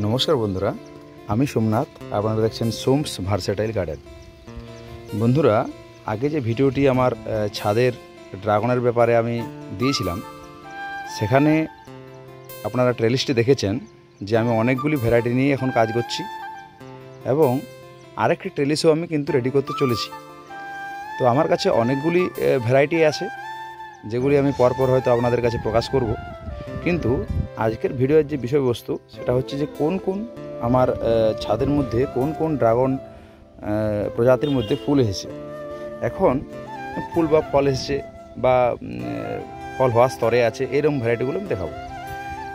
নমস্কার বন্ধুরা, আমি সোমনাথ। আপনারা দেখছেন সোমস ভার্সেটাইল গার্ডেন। বন্ধুরা, আগে যে ভিডিওটি আমার ছাদের ড্রাগনের ব্যাপারে আমি দিয়েছিলাম, সেখানে আপনারা ট্রেলিস্টে দেখেছেন যে আমি অনেকগুলি ভ্যারাইটি নিয়ে এখন কাজ করছি এবং আরেকটি ট্রেলিসও আমি কিন্তু রেডি করতে চলেছি। তো আমার কাছে অনেকগুলি ভ্যারাইটি আছে, যেগুলি আমি পরপর হয়তো আপনাদের কাছে প্রকাশ করব। কিন্তু আজকের ভিডিওর যে বিষয়বস্তু সেটা হচ্ছে যে কোন কোন আমার ছাদের মধ্যে কোন কোন ড্রাগন প্রজাতির মধ্যে ফুল এসেছে, এখন ফুল বা ফল এসেছে বা ফল হওয়ার স্তরে আছে, এরকম ভ্যারাইটিগুলো আমি দেখাবো।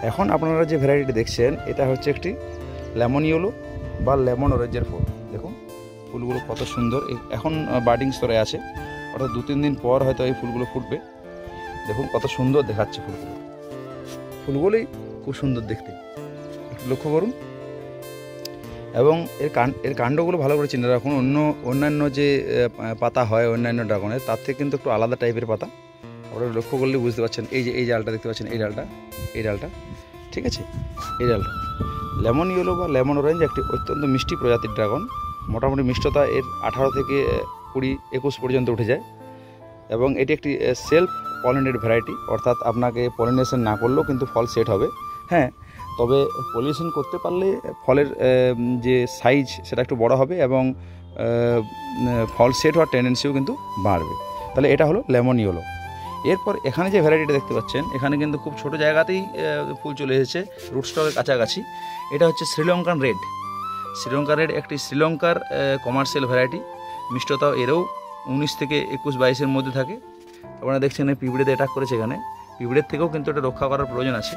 এখন আপনারা যে ভ্যারাইটিটি দেখছেন এটা হচ্ছে একটি লেমন ইয়েলো বা লেমন অরেঞ্জের ফুল। দেখুন ফুলগুলো কত সুন্দর, এখন বার্ডিং স্তরে আছে, অর্থাৎ 2-3 দিন পর হয়তো এই ফুলগুলো ফুটবে। দেখুন কত সুন্দর দেখাচ্ছে ফুলগুলোই খুব সুন্দর দেখতে, একটু লক্ষ্য করুন। এবং এর কাণ্ডগুলো ভালো করে চিনে রাখুন। অন্যান্য যে পাতা হয় অন্যান্য ড্রাগনের, তার থেকে কিন্তু একটু আলাদা টাইপের পাতা। আপনারা লক্ষ্য করলে বুঝতে পারছেন। এই ডালটা দেখতে পাচ্ছেন, এই ডালটা ঠিক আছে, এই ডালটা লেমন ইয়েলো বা লেমন অরেঞ্জ একটি অত্যন্ত মিষ্টি প্রজাতির ড্রাগন। মোটামুটি মিষ্টতা এর 18 থেকে 20-21 পর্যন্ত উঠে যায় এবং এটি একটি সেলফ পলিনেটেড ভ্যারাইটি, অর্থাৎ আপনাকে পলিনেশন না করলেও কিন্তু ফল সেট হবে। হ্যাঁ, তবে পলিনেশন করতে পারলে ফলের যে সাইজ সেটা একটু বড় হবে এবং ফল সেট হওয়ার টেন্ডেন্সিও কিন্তু বাড়বে। তাহলে এটা হলো লেমন ইয়েলো। এরপর এখানে যে ভ্যারাইটিটা দেখতে পাচ্ছেন, এখানে কিন্তু খুব ছোট জায়গাতেই ফুল চলে এসেছে, রুটস্টকের কাছাকাছি। এটা হচ্ছে শ্রীলঙ্কান রেড। শ্রীলঙ্কার রেড একটি শ্রীলঙ্কার কমার্শিয়াল ভ্যারাইটি। মিষ্টতাও এরও 19 থেকে 21-22-এর মধ্যে থাকে। আপনারা দেখছেন পিঁপড়েতে অ্যাটাক করেছে, এখানে পিঁপড়ের থেকেও কিন্তু এটা রক্ষা করার প্রয়োজন আছে।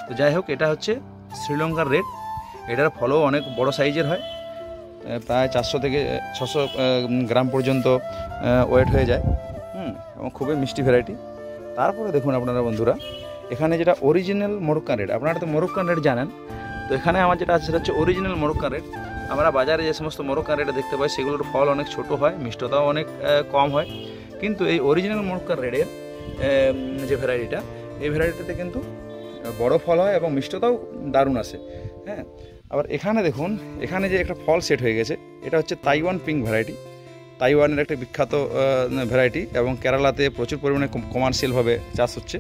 তো যাই হোক, এটা হচ্ছে শ্রীলঙ্কার রেড। এটার ফলও অনেক বড় সাইজের হয়, প্রায় 400 থেকে 600 গ্রাম পর্যন্ত ওয়েট হয়ে যায়। এবং খুবই মিষ্টি ভ্যারাইটি। তারপরে দেখুন আপনারা বন্ধুরা, এখানে যেটা অরিজিনাল মরক্কান রেড, আপনারা তো মরক্কান রেড জানেন। তো এখানে আমার যেটা আছে সেটা হচ্ছে অরিজিনাল মরক্কান রেড। আমরা বাজারে যে সমস্ত মরক্কান রেড দেখতে পাই সেগুলোর ফল অনেক ছোট হয়, মিষ্টতাও অনেক কম হয়। কিন্তু এই অরিজিনাল মরক্কান রেডের যে ভ্যারাইটিটা, এই ভ্যারাইটিতে কিন্তু বড় ফল হয় এবং মিষ্টতাও দারুণ আসে। হ্যাঁ, আবার এখানে দেখুন, এখানে যে একটা ফল সেট হয়ে গেছে, এটা হচ্ছে তাইওয়ান পিঙ্ক ভ্যারাইটি। তাইওয়ানের একটা বিখ্যাত ভ্যারাইটি এবং কেরালাতে প্রচুর পরিমাণে কমার্শিয়ালভাবে চাষ হচ্ছে।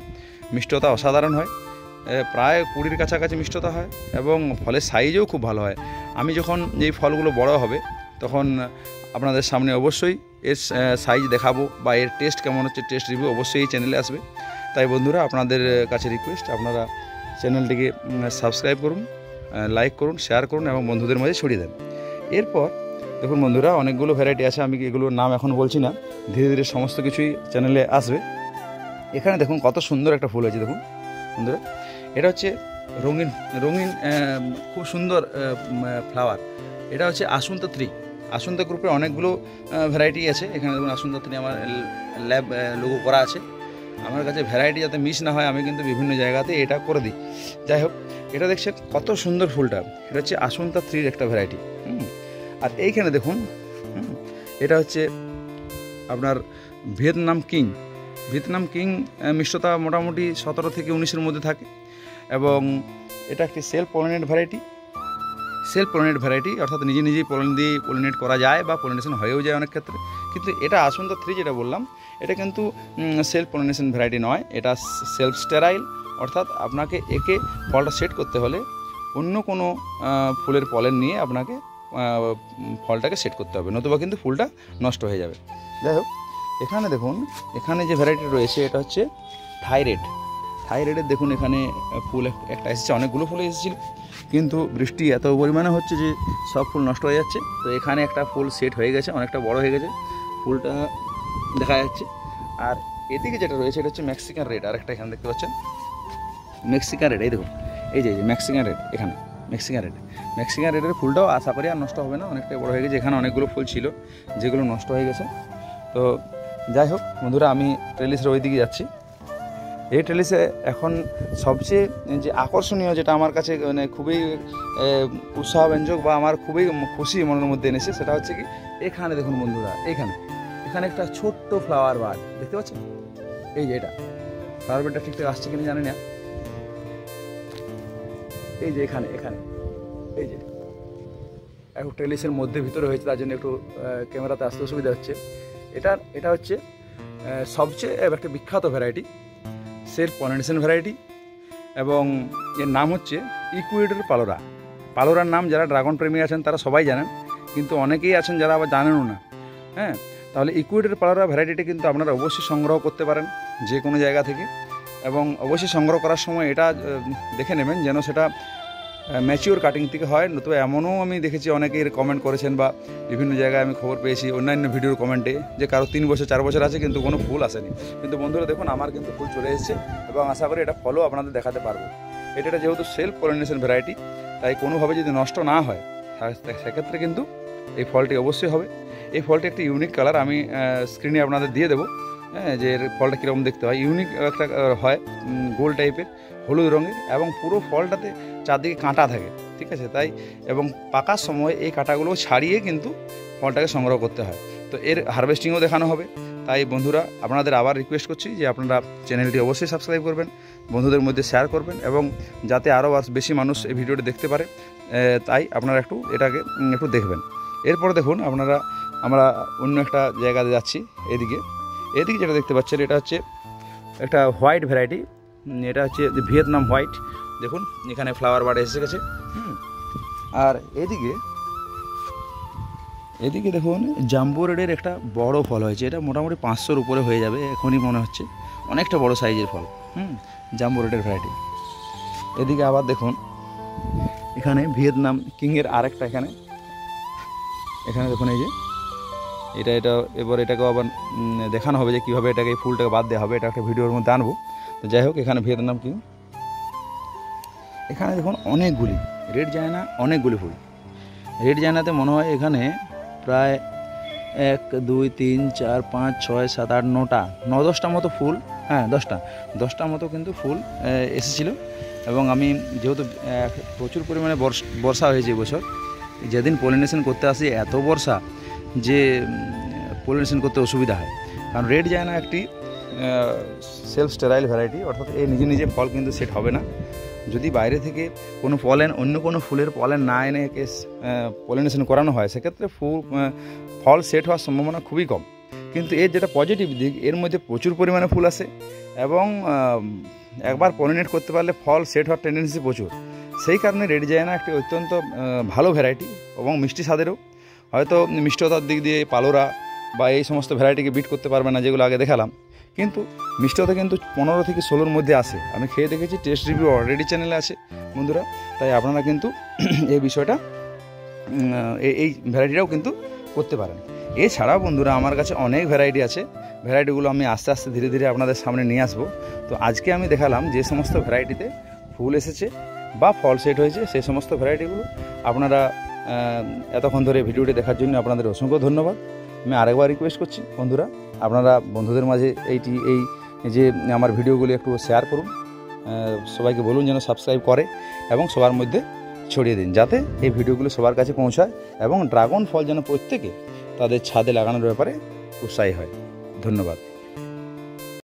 মিষ্টতা অসাধারণ হয়, প্রায় 20-এর কাছাকাছি মিষ্টতা হয় এবং ফলের সাইজও খুব ভালো হয়। আমি যখন এই ফলগুলো বড় হবে তখন আপনাদের সামনে অবশ্যই এর সাইজ দেখাবো বা এর টেস্ট কেমন হচ্ছে, টেস্ট রিভিউ অবশ্যই এই চ্যানেলে আসবে। তাই বন্ধুরা, আপনাদের কাছে রিকোয়েস্ট, আপনারা চ্যানেলটিকে সাবস্ক্রাইব করুন, লাইক করুন, শেয়ার করুন এবং বন্ধুদের মাঝে ছড়িয়ে দেন। এরপর দেখুন বন্ধুরা, অনেকগুলো ভ্যারাইটি আছে, আমি এগুলোর নাম এখন বলছি না, ধীরে ধীরে সমস্ত কিছুই চ্যানেলে আসবে। এখানে দেখুন কত সুন্দর একটা ফুল হয়েছে। দেখুন বন্ধুরা, এটা হচ্ছে রঙিন খুব সুন্দর ফ্লাওয়ার। এটা হচ্ছে আসুন্তা 3। আসুন্তা গ্রুপের অনেকগুলো ভ্যারাইটি আছে। এখানে দেখুন আসুন্তা 3 আমার ল্যাব লোগো করা আছে। আমার কাছে ভ্যারাইটি যাতে মিস না হয়, আমি কিন্তু বিভিন্ন জায়গাতে এটা করে দিই। যাই হোক, এটা দেখছে কত সুন্দর ফুলটা। এটা হচ্ছে আসুন্তা 3-র একটা ভ্যারাইটি। আর এইখানে দেখুন, এটা হচ্ছে আপনার ভিয়েতনাম কিং। মিষ্টতা মোটামুটি 17 থেকে 19-এর মধ্যে থাকে এবং এটা একটি সেলফ পলিনেট ভ্যারাইটি, অর্থাৎ নিজেই পলিনেট করা যায় বা পলিনেশন হয়েও যায় অনেক ক্ষেত্রে। কিন্তু এটা আসুন্তা 3 যেটা বললাম, এটা কিন্তু সেলফ পলিনেশন ভ্যারাইটি নয়, এটা সেলফ স্টেরাইল। অর্থাৎ আপনাকে একে ফলটা সেট করতে হলে অন্য কোনো ফুলের পলেন নিয়ে আপনাকে ফলটাকে সেট করতে হবে, নতুবা কিন্তু ফুলটা নষ্ট হয়ে যাবে। যাই হোক, এখানে দেখুন, এখানে যে ভ্যারাইটি রয়েছে এটা হচ্ছে থাইরেডের। দেখুন এখানে ফুল একটা এসেছে, অনেকগুলো ফুল এসেছিল, কিন্তু বৃষ্টি এত পরিমাণে হচ্ছে যে সব ফুল নষ্ট হয়ে যাচ্ছে। তো এখানে একটা ফুল সেট হয়ে গেছে, অনেকটা বড় হয়ে গেছে, ফুলটা দেখা যাচ্ছে। আর এদিকে যেটা রয়েছে এটা হচ্ছে মেক্সিকান রেড। আর একটা এখানে দেখতে পাচ্ছেন মেক্সিকান রেড। এই দেখুন, এই যে মেক্সিকান রেড, এখানে মেক্সিকান রেডের ফুলটাও আশা করি আর নষ্ট হবে না, অনেকটাই বড় হয়ে গেছে। এখানে অনেকগুলো ফুল ছিল যেগুলো নষ্ট হয়ে গেছে। তো যাই হোক বন্ধুরা, আমি ট্রেলিসের ওই দিকে যাচ্ছি। এই ট্রেলিসে এখন সবচেয়ে যে আকর্ষণীয়, যেটা আমার কাছে মানে খুবই উৎসাহব্যঞ্জক বা আমার খুবই খুশি মনের মধ্যে এনেছে, সেটা হচ্ছে কি, এখানে দেখুন বন্ধুরা, এখানে একটা ছোট্ট ফ্লাওয়ার বার্ড দেখতে পাচ্ছেন। এই যে এটা ফ্লাওয়ার বার্ডটা ঠিকঠাক আসছে কিনা জানি না। এই যে এখানে এখানে এই যে একটু ট্রেলিসের মধ্যে ভিতরে হয়েছে, তার জন্য একটু ক্যামেরাতে আসতে অসুবিধা হচ্ছে। এটা হচ্ছে সবচেয়ে একটা বিখ্যাত ভ্যারাইটি, সেলফ পলিনেশন ভ্যারাইটি, এবং এর নাম হচ্ছে ইকুয়েডর পালোরা। পালোরার নাম যারা ড্রাগন প্রেমী আছেন তারা সবাই জানেন, কিন্তু অনেকেই আছেন যারা আবার জানেনও না। হ্যাঁ, তাহলে ইকুয়েডর পালোরা ভ্যারাইটিটা কিন্তু আপনারা অবশ্যই সংগ্রহ করতে পারেন যে কোনো জায়গা থেকে, এবং অবশ্যই সংগ্রহ করার সময় এটা দেখে নেবেন যেন সেটা ম্যাচিওর কাটিং থেকে হয়। নতুবা এমনও আমি দেখেছি অনেকেই কমেন্ট করেছেন বা বিভিন্ন জায়গায় আমি খবর পেয়েছি অন্যান্য ভিডিওর কমেন্টে যে কারো 3 বছর 4 বছর আছে কিন্তু কোনো ফুল আসেনি। কিন্তু বন্ধুরা দেখুন আমার কিন্তু ফুল চলে এসেছে, এবং আশা করি এটা ফলও আপনাদের দেখাতে পারবো। এটা যেহেতু সেলফ পলিনেশন ভ্যারাইটি, তাই কোনোভাবে যদি নষ্ট না হয় সেক্ষেত্রে কিন্তু এই ফলটি অবশ্যই হবে। এই ফলটি একটি ইউনিক কালার, আমি স্ক্রিনে আপনাদের দিয়ে দেবো। হ্যাঁ, যে এর ফলটা কীরকম দেখতে হয়, ইউনিক একটা হয়, গোল টাইপের হলুদ রঙের, এবং পুরো ফলটাতে চারদিকে কাঁটা থাকে, ঠিক আছে। তাই এবং পাকার সময় এই কাঁটাগুলো ছাড়িয়ে কিন্তু ফলটাকে সংগ্রহ করতে হয়। তো এর হারভেস্টিংও দেখানো হবে। তাই বন্ধুরা আপনাদের আবার রিকোয়েস্ট করছি যে আপনারা চ্যানেলটি অবশ্যই সাবস্ক্রাইব করবেন, বন্ধুদের মধ্যে শেয়ার করবেন, এবং যাতে আরও বেশি মানুষ এই ভিডিওটি দেখতে পারে, তাই আপনারা এটাকে একটু দেখবেন। এরপরে দেখুন আমরা অন্য একটা জায়গাতে যাচ্ছি। এদিকে যেটা দেখতে পাচ্ছেন এটা হচ্ছে একটা হোয়াইট ভ্যারাইটি, এটা হচ্ছে ভিয়েতনাম হোয়াইট। দেখুন এখানে ফ্লাওয়ার বার্ড এসে গেছে। আর এদিকে দেখুন জাম্বো রেডের একটা বড় ফল হয়েছে, এটা মোটামুটি 500-র উপরে হয়ে যাবে এখনই মনে হচ্ছে, অনেকটা বড় সাইজের ফল। জাম্বো রেডের ভ্যারাইটি। এদিকে আবার দেখুন এখানে ভিয়েতনাম কিংয়ের আরেকটা এখানে দেখুন এই যে এটা এবার এটাকেও আবার দেখানো হবে যে কীভাবে এটাকে এই ফুলটাকে বাদ দেওয়া হবে, এটা একটা ভিডিওর মধ্যে আনবো। তো যাই হোক, এখানে ভিয়েতনাম কিং, এখানে দেখুন অনেকগুলি রেড জায়না, অনেকগুলি ফুল। রেড জায়নাতে মনে হয় এখানে প্রায় 1 2 3 4 5 6 7 8 9-10টা মতো ফুল, হ্যাঁ 10টা মতো কিন্তু ফুল এসেছিলো। এবং আমি যেহেতু প্রচুর পরিমাণে বর্ষা হয়েছে এবছর, যেদিন পলিনেশন করতে আসি এত বর্ষা যে পলিনেশন করতে অসুবিধা হয়। কারণ রেড জায়না একটি সেলফ স্টেরাইল ভ্যারাইটি, অর্থাৎ এই নিজে ফল কিন্তু সেট হবে না। যদি বাইরে থেকে কোনো অন্য কোনো ফুলের পলেন না এনে একে পলিনেশন করানো হয়, সেক্ষেত্রে ফল সেট হওয়ার সম্ভাবনা খুবই কম। কিন্তু এর যেটা পজিটিভ দিক, এর মধ্যে প্রচুর পরিমাণে ফুল আসে, এবং একবার পলিনেট করতে পারলে ফল সেট হওয়ার টেন্ডেন্সি প্রচুর। সেই কারণে রেড জায়না একটি অত্যন্ত ভালো ভ্যারাইটি, এবং মিষ্টি স্বাদেরও। হয়তো মিষ্টতার দিক দিয়ে পালোরা বা এই সমস্ত ভ্যারাইটিকে বিট করতে পারবে না যেগুলো আগে দেখালাম, কিন্তু মিষ্টতা কিন্তু 15 থেকে 16-র মধ্যে আসে। আমি খেয়ে দেখেছি, টেস্ট রিভিউ অলরেডি চ্যানেলে আছে বন্ধুরা। তাই আপনারা কিন্তু এই বিষয়টা এই ভ্যারাইটিটাও কিন্তু করতে পারেন। এছাড়াও বন্ধুরা আমার কাছে অনেক ভ্যারাইটি আছে, ভ্যারাইটিগুলো আমি আস্তে আস্তে ধীরে ধীরে আপনাদের সামনে নিয়ে আসবো। তো আজকে আমি দেখালাম যে সমস্ত ভ্যারাইটিতে ফুল এসেছে বা ফল সেট হয়েছে, সেই সমস্ত ভ্যারাইটিগুলো। আপনারা এতক্ষণ ধরে ভিডিওটি দেখার জন্য আপনাদের অসংখ্য ধন্যবাদ। আমি আরেকবার রিকোয়েস্ট করছি বন্ধুরা, আপনারা বন্ধুদের মাঝে এই যে আমার ভিডিওগুলি একটু শেয়ার করুন, সবাইকে বলুন যেন সাবস্ক্রাইব করে, এবং সবার মধ্যে ছড়িয়ে দিন, যাতে এই ভিডিওগুলো সবার কাছে পৌঁছায়, এবং ড্রাগন ফল যেন প্রত্যেকে তাদের ছাদে লাগানোর ব্যাপারে উৎসাহী হয়। ধন্যবাদ।